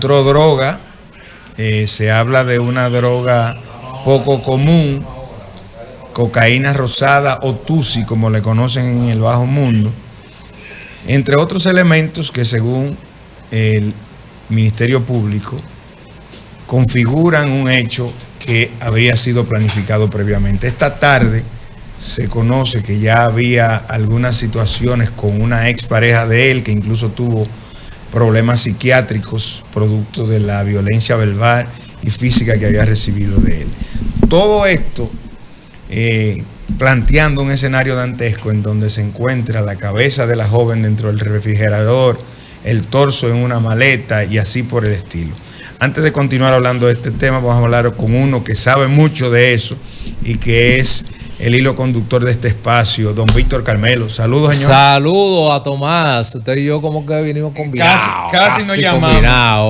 Otra droga, se habla de una droga poco común, cocaína rosada o tusi, como le conocen en el bajo mundo, entre otros elementos que según el Ministerio Público configuran un hecho que habría sido planificado previamente. Esta tarde se conoce que ya había algunas situaciones con una expareja de él que incluso tuvo problemas psiquiátricos producto de la violencia verbal y física que había recibido de él. Todo esto planteando un escenario dantesco en donde se encuentra la cabeza de la joven dentro del refrigerador, el torso en una maleta y así por el estilo. Antes de continuar hablando de este tema, vamos a hablar con uno que sabe mucho de eso y que es el hilo conductor de este espacio, don Víctor Carmelo. Saludos, señor. Saludos a Tomás. Usted y yo como que vinimos combinados. Casi nos llamamos.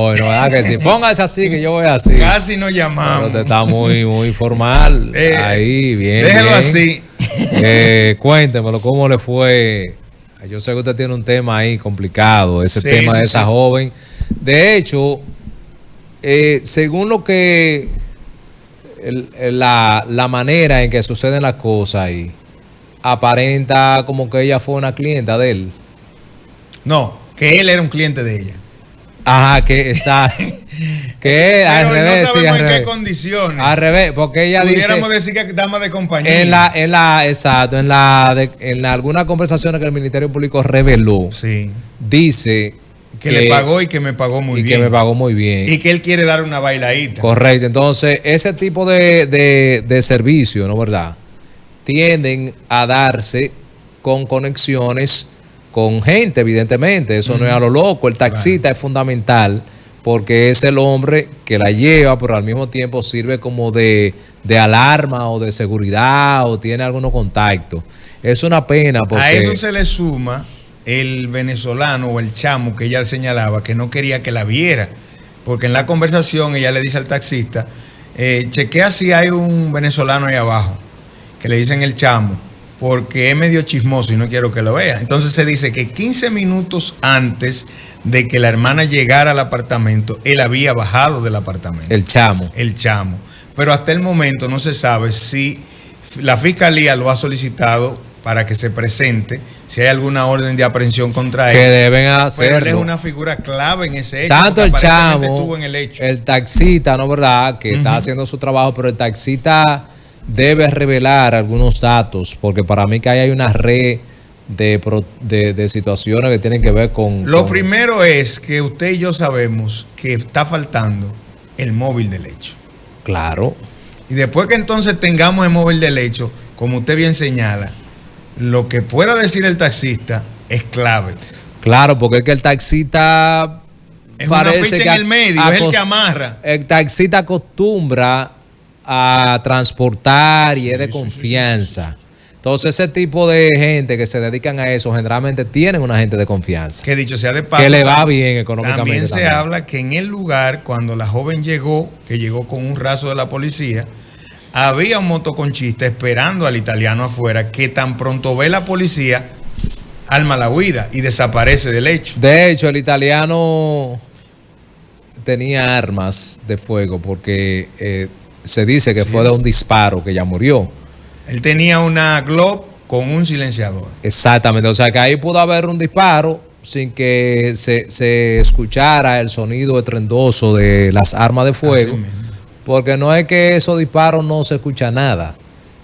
Bueno, ¿verdad que sí? Póngase así que yo voy así. Casi nos llamamos. Pero usted está muy formal. Ahí, bien. Déjelo bien. así. Cuéntemelo, ¿cómo le fue? Yo sé que usted tiene un tema ahí complicado, ese tema de esa joven. De hecho, según lo que la manera en que suceden las cosas ahí, aparenta como que ella fue una clienta de él. No, que él era un cliente de ella. Ajá, que exacto. Que pero al revés, no sabemos sí, al en revés. qué condiciones. Al revés, porque ella pudiéramos dice, decir que dama de compañía. en algunas conversaciones que el Ministerio Público reveló, sí, dice que le pagó y que me pagó muy bien. Y que me pagó muy bien. Y que él quiere dar una bailadita. Correcto. Entonces, ese tipo de servicio, ¿no verdad? Tienden a darse con conexiones con gente, evidentemente. Eso no es a lo loco. El taxista es fundamental porque es el hombre que la lleva, pero al mismo tiempo sirve como de alarma o de seguridad o tiene algunos contactos. Es una pena porque... A eso se le suma el venezolano o el chamo que ella señalaba que no quería que la viera, porque en la conversación ella le dice al taxista, chequea si hay un venezolano ahí abajo, que le dicen el chamo, porque es medio chismoso y no quiero que lo vea. Entonces se dice que 15 minutos antes de que la hermana llegara al apartamento, él había bajado del apartamento. El chamo. El chamo. Pero hasta el momento no se sabe si la fiscalía lo ha solicitado para que se presente, si hay alguna orden de aprehensión contra él. Que deben hacerlo. Pero él es una figura clave en ese hecho. Tanto el chamo, estuvo en el hecho. El taxista, ¿no verdad? Que está haciendo su trabajo, pero el taxista debe revelar algunos datos, porque para mí que ahí hay una red de situaciones que tienen que ver con... Lo primero es que usted y yo sabemos que está faltando el móvil del hecho. Claro. Y después que entonces tengamos el móvil del hecho, como usted bien señala, lo que pueda decir el taxista es clave. Claro, porque es que el taxista es una ficha en el medio, es el que amarra. El taxista acostumbra a transportar y es de confianza. Entonces ese tipo de gente que se dedican a eso generalmente tienen una gente de confianza. Que dicho sea de paso, que le va bien económicamente. También se habla que en el lugar, cuando la joven llegó, que llegó con un raso de la policía, había un motoconchista esperando al italiano afuera, que tan pronto ve la policía, arma la huida y desaparece del hecho. De hecho, el italiano tenía armas de fuego porque se dice que fue de un disparo que ya murió. Él tenía una Glock con un silenciador. Exactamente, o sea que ahí pudo haber un disparo sin que se escuchara el sonido estruendoso de las armas de fuego. Porque no es que esos disparos no se escucha nada.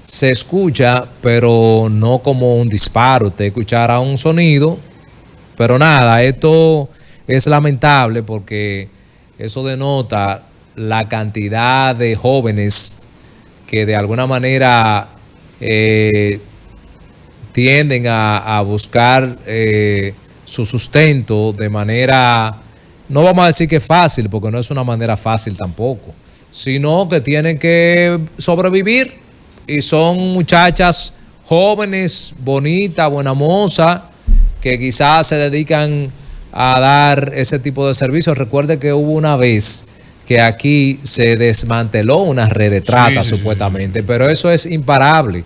Se escucha, pero no como un disparo. Usted escuchará un sonido, pero nada, esto es lamentable porque eso denota la cantidad de jóvenes que de alguna manera tienden a buscar su sustento de manera, no vamos a decir que fácil, porque no es una manera fácil tampoco, sino que tienen que sobrevivir y son muchachas jóvenes, bonitas, buena moza, que quizás se dedican a dar ese tipo de servicios. Recuerde que hubo una vez que aquí se desmanteló una red de trata, supuestamente, pero eso es imparable.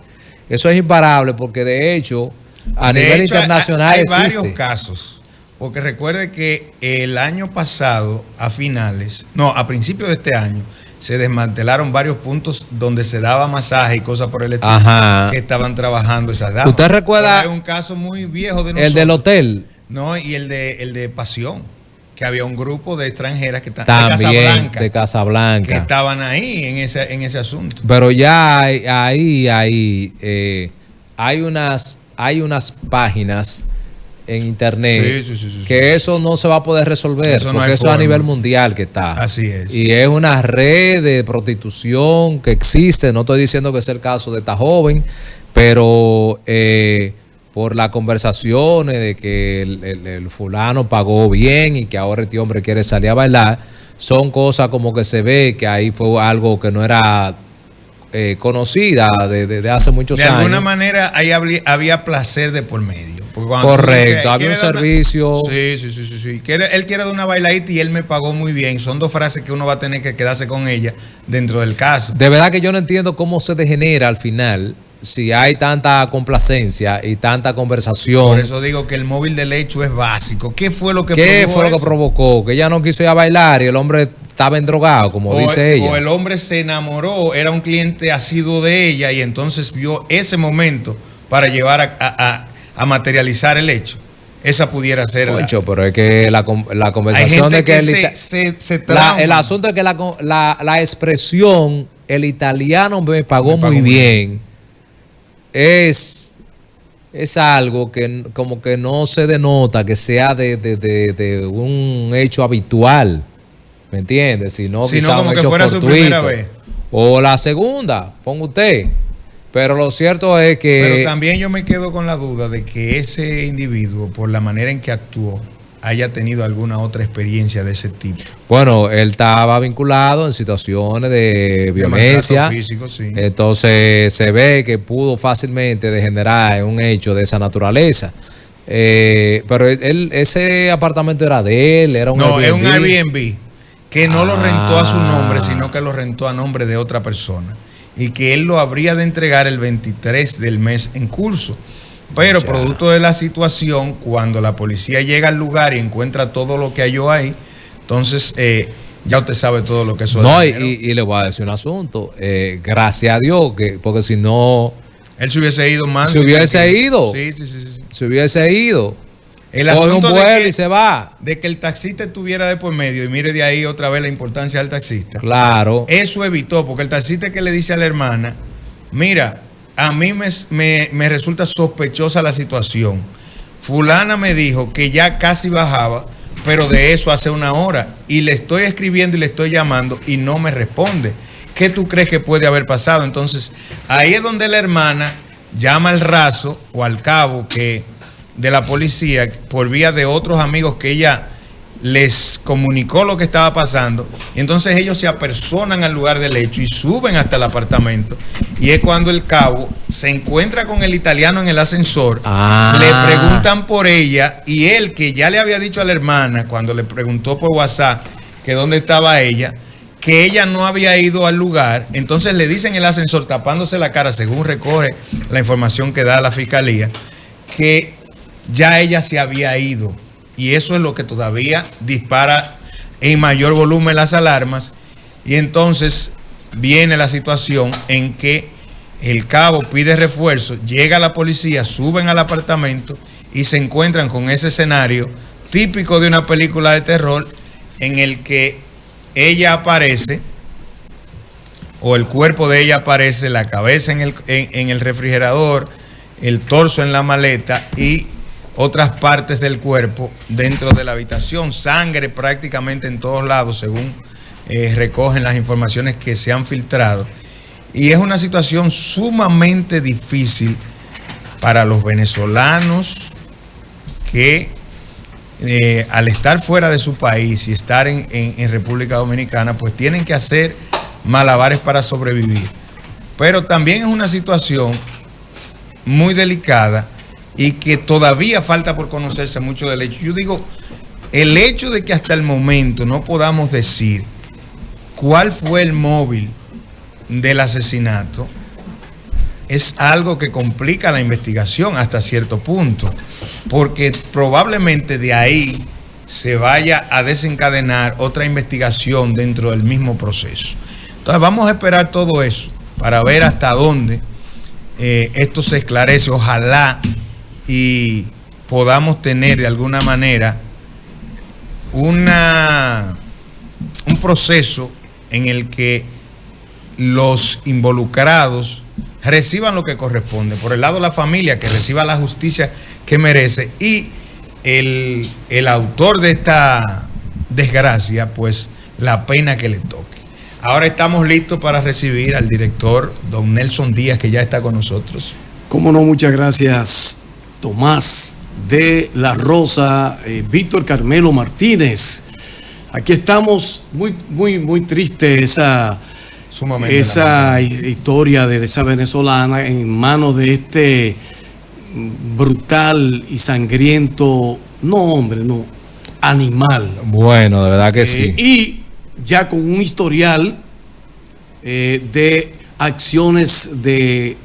Eso es imparable porque de hecho a nivel internacional hay existe varios casos porque recuerde que el año pasado, a principios de este año, se desmantelaron varios puntos donde se daba masaje y cosas por el estilo, que estaban trabajando esas damas. ¿Usted recuerda? Es un caso muy viejo de nosotros. El del hotel. No, y el de Pasión, que había un grupo de extranjeras que también de Casablanca, que estaban ahí en ese asunto. Pero ya hay unas páginas en internet que eso no se va a poder resolver, porque eso es a nivel mundial que está. Así es. Y es una red de prostitución que existe. No estoy diciendo que sea el caso de esta joven, pero por las conversaciones de que el fulano pagó bien y que ahora este hombre quiere salir a bailar, son cosas como que se ve que ahí fue algo que no era conocida de hace muchos años. De alguna manera ahí había placer de por medio. Correcto, había un servicio. Sí. Él quiere de una bailadita y él me pagó muy bien. Son dos frases que uno va a tener que quedarse con ella dentro del caso. De verdad que yo no entiendo cómo se degenera al final, si hay tanta complacencia y tanta conversación. Por eso digo que el móvil del hecho es básico. ¿Qué fue lo que provocó? Que ella no quiso ir a bailar y el hombre estaba endrogado, como dice ella. O el hombre se enamoró, era un cliente asiduo de ella y entonces vio ese momento para llevar a materializar el hecho. Esa pudiera ser pero es que la conversación de que el asunto es que la expresión, el italiano me pagó muy bien, es algo que como que no se denota que sea de un hecho habitual, ¿me entiendes? Sino como que fuera su primera vez. O la segunda, ponga usted. Pero lo cierto es que... Pero también yo me quedo con la duda de que ese individuo, por la manera en que actuó, haya tenido alguna otra experiencia de ese tipo. Bueno, él estaba vinculado en situaciones de violencia. Físico, sí. Entonces se ve que pudo fácilmente degenerar en un hecho de esa naturaleza. Pero ese apartamento era de él, era un Airbnb. No, es un Airbnb que no lo rentó a su nombre, sino que lo rentó a nombre de otra persona. Y que él lo habría de entregar el 23 del mes en curso. Pero producto de la situación, cuando la policía llega al lugar y encuentra todo lo que halló ahí, entonces ya usted sabe todo lo que eso es. Y le voy a decir un asunto. Gracias a Dios, porque si no... Él se hubiese ido más. Se hubiese ido. Sí. Se hubiese ido. El asunto un vuelo y se va. De que el taxista estuviera de por medio, y mire de ahí otra vez la importancia del taxista. Claro. Eso evitó, porque el taxista que le dice a la hermana, mira, a mí me resulta sospechosa la situación. Fulana me dijo que ya casi bajaba, pero de eso hace una hora. Y le estoy escribiendo y le estoy llamando y no me responde. ¿Qué tú crees que puede haber pasado? Entonces, ahí es donde la hermana llama al raso o al cabo de la policía por vía de otros amigos que ella les comunicó lo que estaba pasando, y entonces ellos se apersonan al lugar del hecho y suben hasta el apartamento, y es cuando el cabo se encuentra con el italiano en el ascensor, le preguntan por ella, y él, que ya le había dicho a la hermana cuando le preguntó por WhatsApp que dónde estaba ella, que ella no había ido al lugar, entonces le dicen en el ascensor, tapándose la cara, según recoge la información que da la fiscalía, que ya ella se había ido, y eso es lo que todavía dispara en mayor volumen las alarmas. Y entonces viene la situación en que el cabo pide refuerzo, llega la policía, suben al apartamento y se encuentran con ese escenario típico de una película de terror, en el que ella aparece, o el cuerpo de ella aparece, la cabeza en el refrigerador, el torso en la maleta y otras partes del cuerpo dentro de la habitación, sangre prácticamente en todos lados, según recogen las informaciones que se han filtrado. Y es una situación sumamente difícil para los venezolanos que al estar fuera de su país y estar en República Dominicana, pues tienen que hacer malabares para sobrevivir. Pero también es una situación muy delicada y que todavía falta por conocerse mucho del hecho. Yo digo, el hecho de que hasta el momento no podamos decir cuál fue el móvil del asesinato, es algo que complica la investigación hasta cierto punto, porque probablemente de ahí se vaya a desencadenar otra investigación dentro del mismo proceso. Entonces vamos a esperar todo eso para ver hasta dónde esto se esclarece. Ojalá y podamos tener de alguna manera un proceso en el que los involucrados reciban lo que corresponde. Por el lado de la familia, que reciba la justicia que merece, y el autor de esta desgracia, pues la pena que le toque. Ahora estamos listos para recibir al director, don Nelson Díaz, que ya está con nosotros. Cómo no, muchas gracias, Tomás de la Rosa, Víctor Carmelo Martínez. Aquí estamos muy triste esa historia de esa venezolana en manos de este brutal y sangriento, animal. Bueno, de verdad que sí. Y ya con un historial de acciones de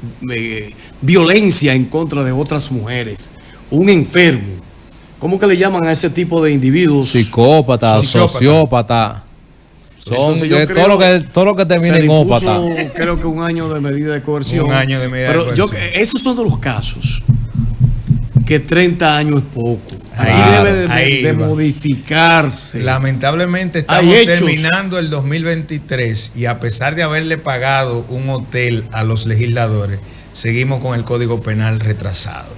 violencia en contra de otras mujeres. Un enfermo. ¿Cómo que le llaman a ese tipo de individuos? Psicópata, sociópata. Son todo lo que termina en ópata. Creo que un año de medida de coerción. Un año de medida de coerción. Esos son de los casos que 30 años es poco. Aquí debe de modificarse. Lamentablemente estamos terminando el 2023 y a pesar de haberle pagado un hotel a los legisladores, seguimos con el Código Penal retrasado.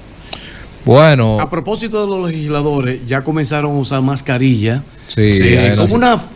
Bueno. A propósito de los legisladores, ya comenzaron a usar mascarilla. Sí, como una